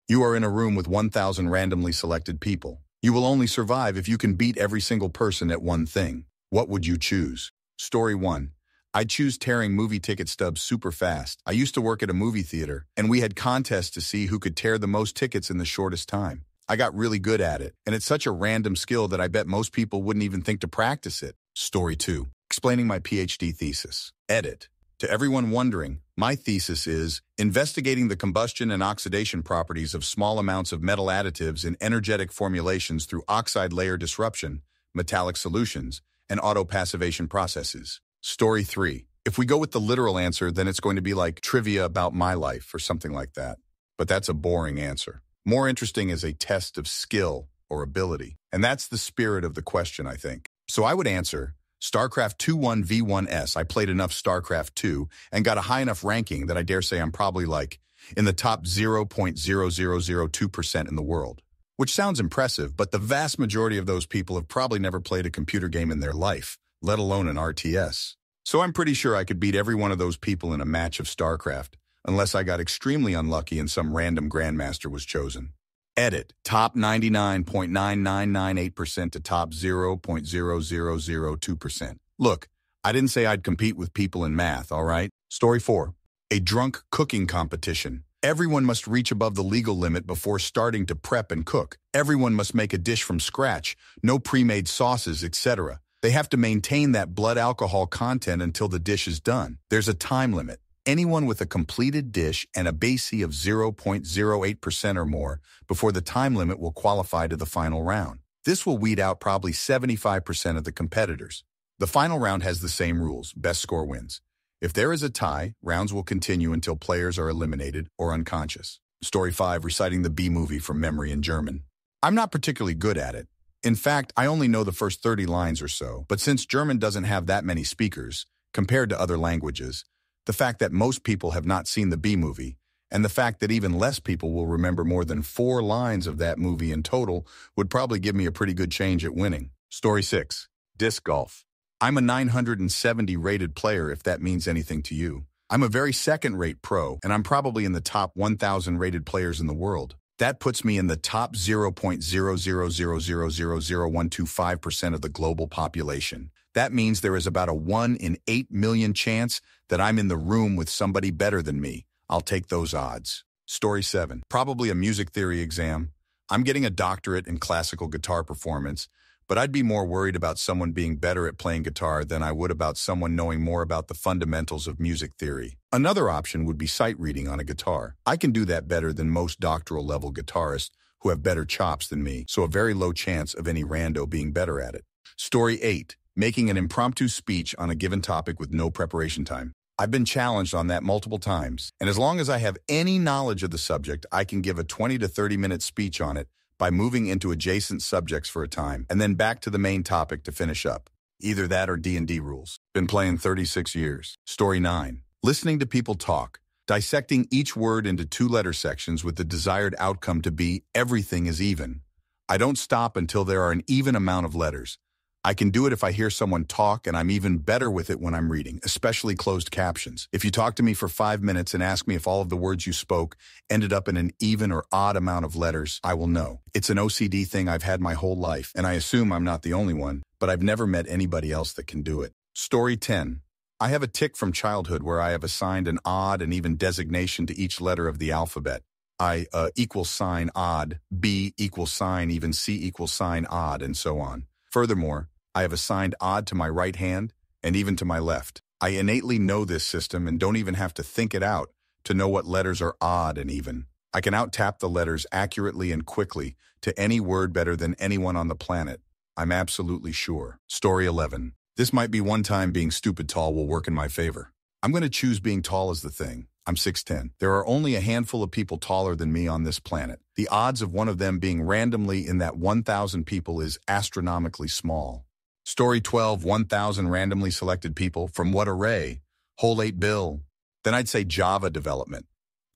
You are in a room with 1,000 randomly selected people. You will only survive if you can beat every single person at one thing. What would you choose? Story 1. I'd choose tearing movie ticket stubs super fast. I used to work at a movie theater, and we had contests to see who could tear the most tickets in the shortest time. I got really good at it, and it's such a random skill that I bet most people wouldn't even think to practice it. Story 2. Explaining my PhD thesis. Edit. To everyone wondering, my thesis is investigating the combustion and oxidation properties of small amounts of metal additives in energetic formulations through oxide layer disruption, metallic solutions, and autopassivation processes. Story 3. If we go with the literal answer, then it's going to be like trivia about my life or something like that. But that's a boring answer. More interesting is a test of skill or ability. And that's the spirit of the question, I think. So I would answer, StarCraft 2-1v1s. I played enough StarCraft 2 and got a high enough ranking that I dare say I'm probably like in the top 0.0002% in the world. Which sounds impressive, but the vast majority of those people have probably never played a computer game in their life, let alone an RTS. So I'm pretty sure I could beat every one of those people in a match of StarCraft, unless I got extremely unlucky and some random grandmaster was chosen. Edit. Top 99.9998% to top 0.0002%. Look, I didn't say I'd compete with people in math, all right? Story 4. A drunk cooking competition. Everyone must reach above the legal limit before starting to prep and cook. Everyone must make a dish from scratch, no pre-made sauces, etc. They have to maintain that blood alcohol content until the dish is done. There's a time limit. Anyone with a completed dish and a BASE of 0.08% or more before the time limit will qualify to the final round. This will weed out probably 75% of the competitors. The final round has the same rules. Best score wins. If there is a tie, rounds will continue until players are eliminated or unconscious. Story 5. Reciting the B movie from memory in German. I'm not particularly good at it. In fact, I only know the first 30 lines or so, but since German doesn't have that many speakers, compared to other languages, the fact that most people have not seen the B movie, and the fact that even less people will remember more than 4 lines of that movie in total would probably give me a pretty good change at winning. Story 6. Disc golf. I'm a 970 rated player if that means anything to you. I'm a very second-rate pro, and I'm probably in the top 1,000 rated players in the world. That puts me in the top 0.000000125% of the global population. That means there is about a 1 in 8 million chance that I'm in the room with somebody better than me. I'll take those odds. Story 7. Probably a music theory exam. I'm getting a doctorate in classical guitar performance, but I'd be more worried about someone being better at playing guitar than I would about someone knowing more about the fundamentals of music theory. Another option would be sight reading on a guitar. I can do that better than most doctoral level guitarists who have better chops than me, so a very low chance of any rando being better at it. Story 8. Making an impromptu speech on a given topic with no preparation time. I've been challenged on that multiple times, and as long as I have any knowledge of the subject, I can give a 20 to 30-minute speech on it by moving into adjacent subjects for a time, and then back to the main topic to finish up. Either that or D&D rules. Been playing 36 years. Story 9. Listening to people talk. Dissecting each word into 2-letter sections with the desired outcome to be everything is even. I don't stop until there are an even amount of letters. I can do it if I hear someone talk, and I'm even better with it when I'm reading, especially closed captions. If you talk to me for 5 minutes and ask me if all of the words you spoke ended up in an even or odd amount of letters, I will know. It's an OCD thing I've had my whole life, and I assume I'm not the only one, but I've never met anybody else that can do it. Story 10. I have a tic from childhood where I have assigned an odd and even designation to each letter of the alphabet. I equals sign odd, B equals sign even, C equals sign odd, and so on. Furthermore, I have assigned odd to my right hand and even to my left. I innately know this system and don't even have to think it out to know what letters are odd and even. I can out-tap the letters accurately and quickly to any word better than anyone on the planet. I'm absolutely sure. Story 11. This might be one time being stupid tall will work in my favor. I'm going to choose being tall as the thing. I'm 6'10". There are only a handful of people taller than me on this planet. The odds of one of them being randomly in that 1,000 people is astronomically small. Story 12, 1,000 randomly selected people. From what array? Whole 8 bill. Then I'd say Java development.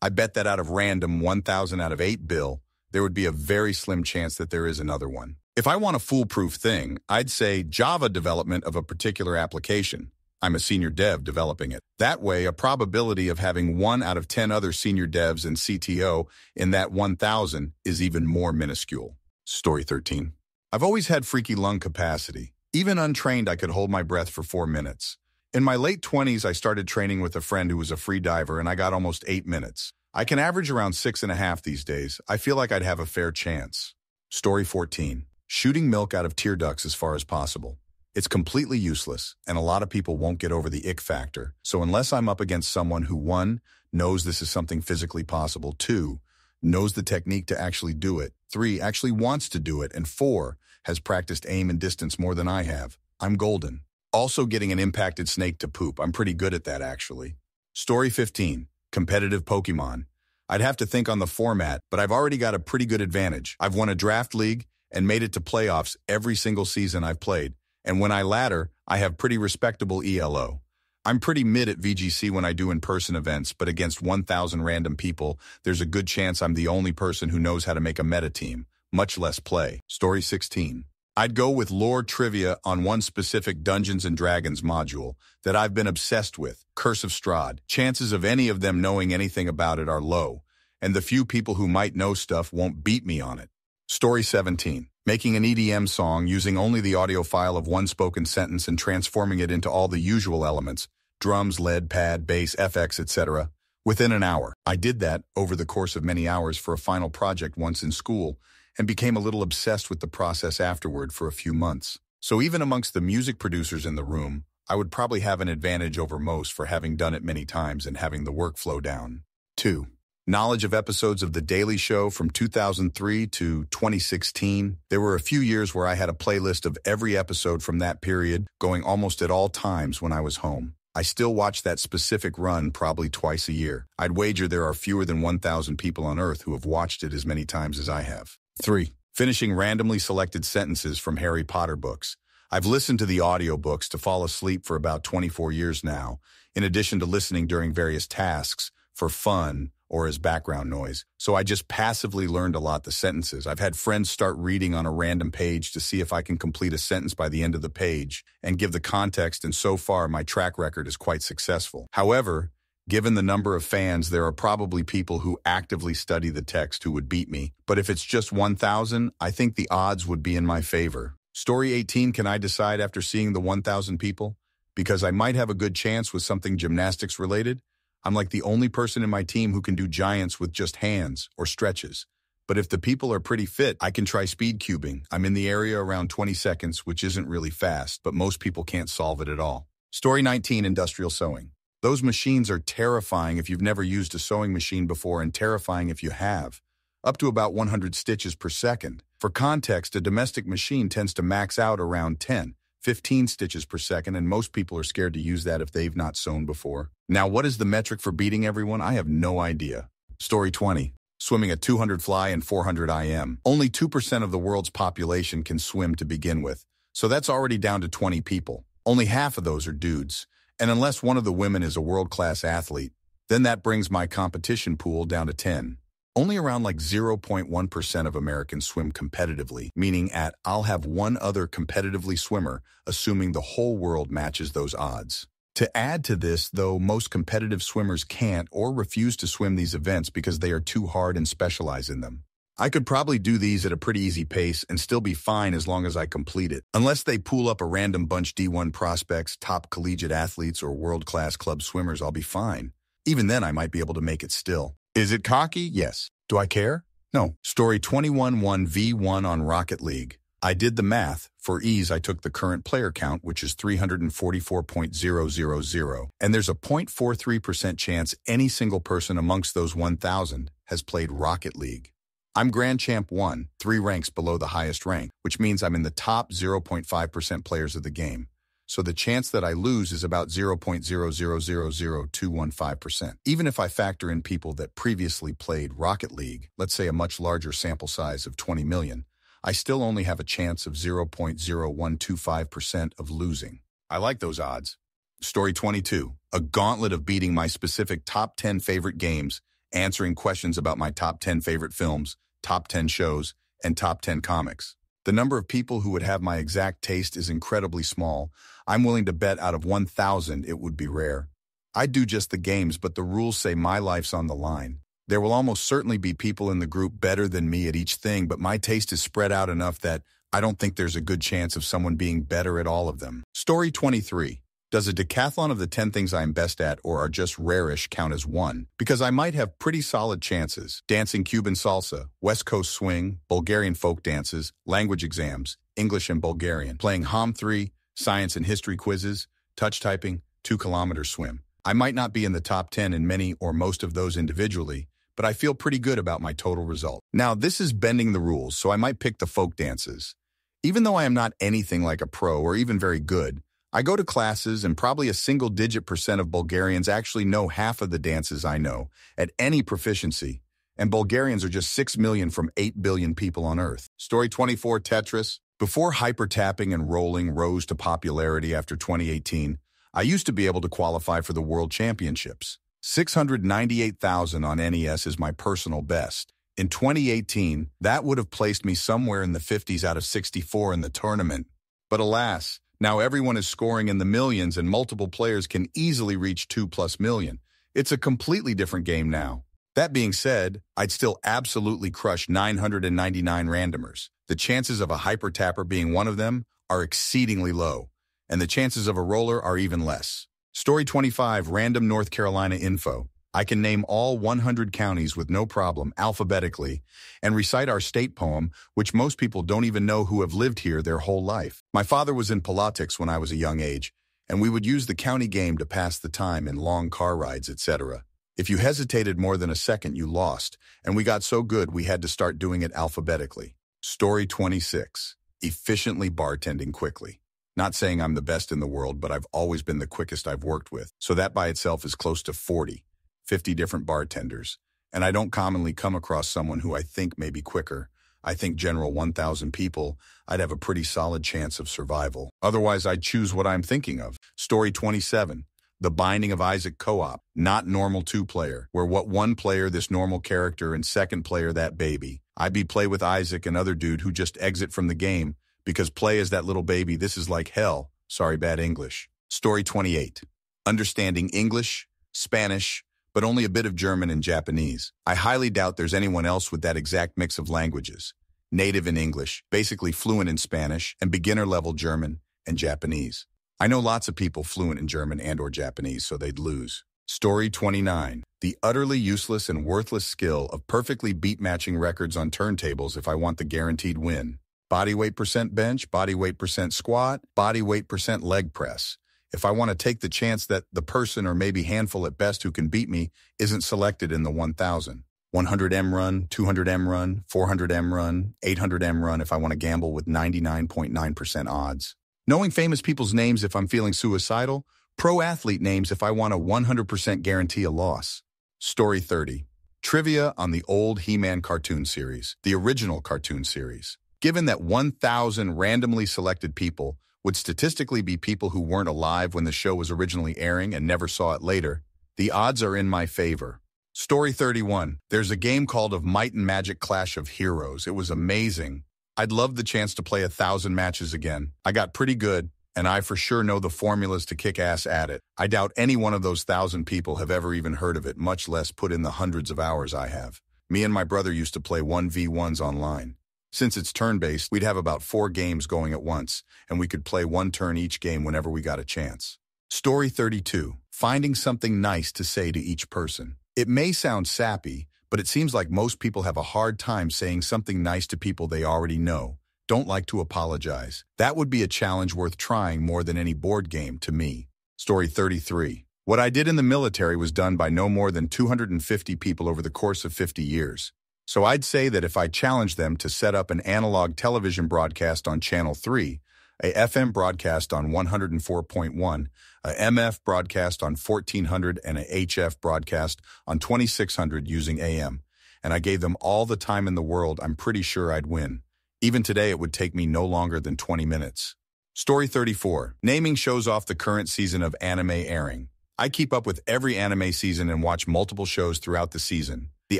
I bet that out of random 1,000 out of 8 bill, there would be a very slim chance that there is another one. If I want a foolproof thing, I'd say Java development of a particular application. I'm a senior dev developing it. That way, a probability of having 1 out of 10 other senior devs and CTO in that 1,000 is even more minuscule. Story 13. I've always had freaky lung capacity. Even untrained, I could hold my breath for 4 minutes. In my late 20s, I started training with a friend who was a free diver, and I got almost 8 minutes. I can average around 6.5 these days. I feel like I'd have a fair chance. Story 14. Shooting milk out of tear ducts as far as possible. It's completely useless, and a lot of people won't get over the ick factor. So unless I'm up against someone who 1, knows this is something physically possible, 2, knows the technique to actually do it, 3, actually wants to do it, and 4, has practiced aim and distance more than I have, I'm golden. Also getting an impacted snake to poop. I'm pretty good at that, actually. Story 15. Competitive Pokemon. I'd have to think on the format, but I've already got a pretty good advantage. I've won a draft league and made it to playoffs every single season I've played. And when I ladder, I have pretty respectable ELO. I'm pretty mid at VGC when I do in-person events, but against 1,000 random people, there's a good chance I'm the only person who knows how to make a meta team, much less play. Story 16. I'd go with lore trivia on one specific Dungeons & Dragons module that I've been obsessed with, Curse of Strahd. Chances of any of them knowing anything about it are low, and the few people who might know stuff won't beat me on it. Story 17. Making an EDM song using only the audio file of one spoken sentence and transforming it into all the usual elements, drums, lead, pad, bass, FX, etc., within an hour. I did that over the course of many hours for a final project once in school, and became a little obsessed with the process afterward for a few months. So even amongst the music producers in the room, I would probably have an advantage over most for having done it many times and having the workflow down. 2. Knowledge of episodes of The Daily Show from 2003 to 2016. There were a few years where I had a playlist of every episode from that period, going almost at all times when I was home. I still watch that specific run probably twice a year. I'd wager there are fewer than 1,000 people on Earth who have watched it as many times as I have. 3. Finishing randomly selected sentences from Harry Potter books. I've listened to the audiobooks to fall asleep for about 24 years now, in addition to listening during various tasks, for fun, or as background noise. So I just passively learned a lot the sentences. I've had friends start reading on a random page to see if I can complete a sentence by the end of the page and give the context, and so far my track record is quite successful. However, given the number of fans, there are probably people who actively study the text who would beat me. But if it's just 1,000, I think the odds would be in my favor. Story 18, can I decide after seeing the 1,000 people? Because I might have a good chance with something gymnastics related. I'm like the only person in my team who can do giants with just hands or stretches. But if the people are pretty fit, I can try speed cubing. I'm in the area around 20 seconds, which isn't really fast, but most people can't solve it at all. Story 19, industrial sewing. Those machines are terrifying if you've never used a sewing machine before, and terrifying if you have. Up to about 100 stitches per second. For context, a domestic machine tends to max out around 10-15 stitches per second, and most people are scared to use that if they've not sewn before. Now, what is the metric for beating everyone? I have no idea. Story 20. Swimming at 200 fly and 400 IM. Only 2% of the world's population can swim to begin with, so that's already down to 20 people. Only half of those are dudes. And unless one of the women is a world-class athlete, then that brings my competition pool down to 10. Only around like 0.1% of Americans swim competitively, meaning I'll have one other competitively swimmer, assuming the whole world matches those odds. To add to this, though, most competitive swimmers can't or refuse to swim these events because they are too hard and specialize in them. I could probably do these at a pretty easy pace and still be fine as long as I complete it. Unless they pool up a random bunch D1 prospects, top collegiate athletes, or world-class club swimmers, I'll be fine. Even then, I might be able to make it still. Is it cocky? Yes. Do I care? No. Story 21, 1v1 on Rocket League. I did the math. For ease, I took the current player count, which is 344.000, and there's a 0.43% chance any single person amongst those 1,000 has played Rocket League. I'm Grand Champ 1, 3 ranks below the highest rank, which means I'm in the top 0.5% players of the game. So the chance that I lose is about 0.0000215%. Even if I factor in people that previously played Rocket League, let's say a much larger sample size of 20 million, I still only have a chance of 0.0125% of losing. I like those odds. Story 22, a gauntlet of beating my specific top 10 favorite games, answering questions about my top 10 favorite films, top 10 shows, and top 10 comics. The number of people who would have my exact taste is incredibly small. I'm willing to bet out of 1,000 it would be rare. I do just the games, but the rules say my life's on the line. There will almost certainly be people in the group better than me at each thing, but my taste is spread out enough that I don't think there's a good chance of someone being better at all of them. Story 23. Does a decathlon of the 10 things I'm best at or are just rarish count as one? Because I might have pretty solid chances. Dancing Cuban salsa, West Coast swing, Bulgarian folk dances, language exams, English and Bulgarian, playing Hom 3, science and history quizzes, touch typing, 2-kilometer swim. I might not be in the top 10 in many or most of those individually, but I feel pretty good about my total result. Now, this is bending the rules, so I might pick the folk dances. Even though I am not anything like a pro or even very good, I go to classes and probably a single-digit % of Bulgarians actually know half of the dances I know at any proficiency, and Bulgarians are just 6 million from 8 billion people on Earth. Story 24, Tetris. Before hyper-tapping and rolling rose to popularity after 2018, I used to be able to qualify for the World Championships. 698,000 on NES is my personal best. In 2018, that would have placed me somewhere in the 50s out of 64 in the tournament. But alas, now everyone is scoring in the millions and multiple players can easily reach 2+ million. It's a completely different game now. That being said, I'd still absolutely crush 999 randomers. The chances of a hyper-tapper being one of them are exceedingly low, and the chances of a roller are even less. Story 25, Random North Carolina info. I can name all 100 counties with no problem, alphabetically, and recite our state poem, which most people don't even know who have lived here their whole life. My father was in politics when I was a young age, and we would use the county game to pass the time in long car rides, etc. If you hesitated more than a second, you lost, and we got so good we had to start doing it alphabetically. Story 26, efficiently bartending quickly. Not saying I'm the best in the world, but I've always been the quickest I've worked with, so that by itself is close to 50 different bartenders, and I don't commonly come across someone who I think may be quicker. I think general 1,000 people, I'd have a pretty solid chance of survival. Otherwise, I'd choose what I'm thinking of. Story 27, The Binding of Isaac co-op, not normal 2-player, where what one player this normal character and second player that baby. I be play with Isaac, another dude who just exit from the game, because play as that little baby, this is like hell. Sorry, bad English. Story 28, Understanding English, Spanish, but only a bit of German and Japanese. I highly doubt there's anyone else with that exact mix of languages. Native in English, basically fluent in Spanish, and beginner-level German and Japanese. I know lots of people fluent in German and or Japanese, so they'd lose. Story 29. The utterly useless and worthless skill of perfectly beat-matching records on turntables if I want the guaranteed win. Body weight % bench, body weight % squat, body weight % leg press. If I want to take the chance that the person or maybe handful at best who can beat me isn't selected in the 1,000. 100M run, 200M run, 400M run, 800M run if I want to gamble with 99.9% odds. Knowing famous people's names if I'm feeling suicidal. Pro athlete names if I want a 100% guarantee a loss. Story 30. Trivia on the old He-Man cartoon series, the original cartoon series. Given that 1,000 randomly selected people would statistically be people who weren't alive when the show was originally airing and never saw it later, the odds are in my favor. Story 31. There's a game called Of Might and Magic Clash of Heroes. It was amazing. I'd love the chance to play 1,000 matches again. I got pretty good, and I for sure know the formulas to kick ass at it. I doubt any one of those 1,000 people have ever even heard of it, much less put in the hundreds of hours I have. Me and my brother used to play 1v1s online. Since it's turn-based, we'd have about 4 games going at once, and we could play one turn each game whenever we got a chance. Story 32. Finding something nice to say to each person. It may sound sappy, but it seems like most people have a hard time saying something nice to people they already know, don't like to apologize. That would be a challenge worth trying more than any board game to me. Story 33. What I did in the military was done by no more than 250 people over the course of 50 years. So I'd say that if I challenged them to set up an analog television broadcast on Channel 3, a FM broadcast on 104.1, a MF broadcast on 1400, and a HF broadcast on 2600 using AM, and I gave them all the time in the world, I'm pretty sure I'd win. Even today, it would take me no longer than 20 minutes. Story 34. Naming shows off the current season of anime airing. I keep up with every anime season and watch multiple shows throughout the season. The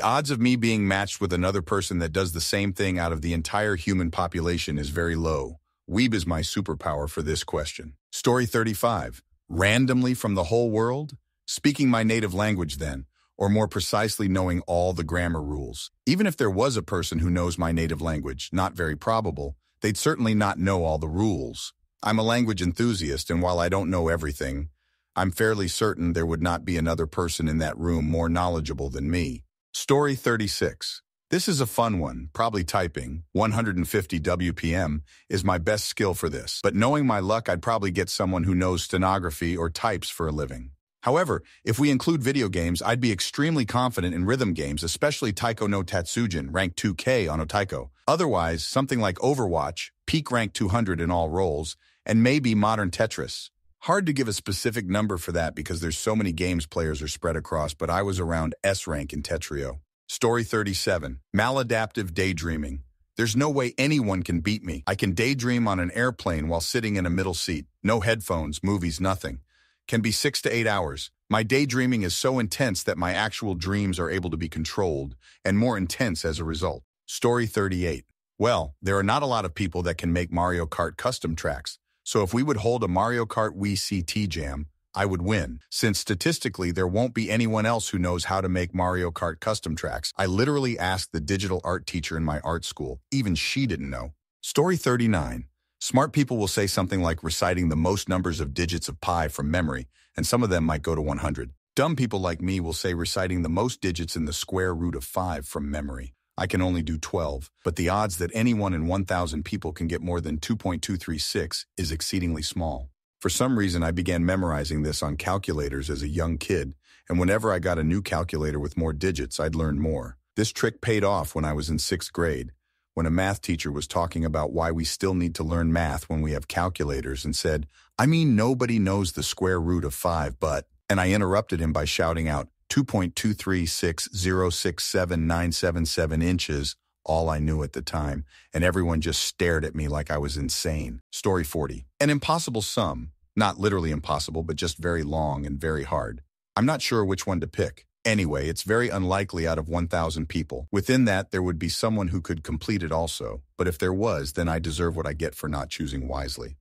odds of me being matched with another person that does the same thing out of the entire human population is very low. Weeb is my superpower for this question. Story 35. Randomly from the whole world? Speaking my native language then, or more precisely knowing all the grammar rules. Even if there was a person who knows my native language, not very probable, they'd certainly not know all the rules. I'm a language enthusiast, and while I don't know everything, I'm fairly certain there would not be another person in that room more knowledgeable than me. Story 36. This is a fun one, probably typing. 150 WPM is my best skill for this, but knowing my luck, I'd probably get someone who knows stenography or types for a living. However, if we include video games, I'd be extremely confident in rhythm games, especially Taiko no Tatsujin, rank 2K on Otaiko. Otherwise, something like Overwatch, peak rank 200 in all roles, and maybe modern Tetris. Hard to give a specific number for that because there's so many games players are spread across, but I was around S rank in Tetrio. Story 37. Maladaptive daydreaming. There's no way anyone can beat me. I can daydream on an airplane while sitting in a middle seat. No headphones, movies, nothing. Can be 6 to 8 hours. My daydreaming is so intense that my actual dreams are able to be controlled, and more intense as a result. Story 38. Well, there are not a lot of people that can make Mario Kart custom tracks, so if we would hold a Mario Kart Wii CT Jam, I would win. Since statistically there won't be anyone else who knows how to make Mario Kart custom tracks, I literally asked the digital art teacher in my art school. Even she didn't know. Story 39. Smart people will say something like reciting the most numbers of digits of pi from memory, and some of them might go to 100. Dumb people like me will say reciting the most digits in the square root of 5 from memory. I can only do 12, but the odds that anyone in 1,000 people can get more than 2.236 is exceedingly small. For some reason, I began memorizing this on calculators as a young kid, and whenever I got a new calculator with more digits, I'd learn more. This trick paid off when I was in 6th grade, when a math teacher was talking about why we still need to learn math when we have calculators and said, I mean, nobody knows the square root of 5, but, and I interrupted him by shouting out, 2.236067977 inches, all I knew at the time, and everyone just stared at me like I was insane. Story 40. An impossible sum. Not literally impossible, but just very long and very hard. I'm not sure which one to pick. Anyway, it's very unlikely out of 1,000 people. Within that, there would be someone who could complete it also, but if there was, then I deserve what I get for not choosing wisely.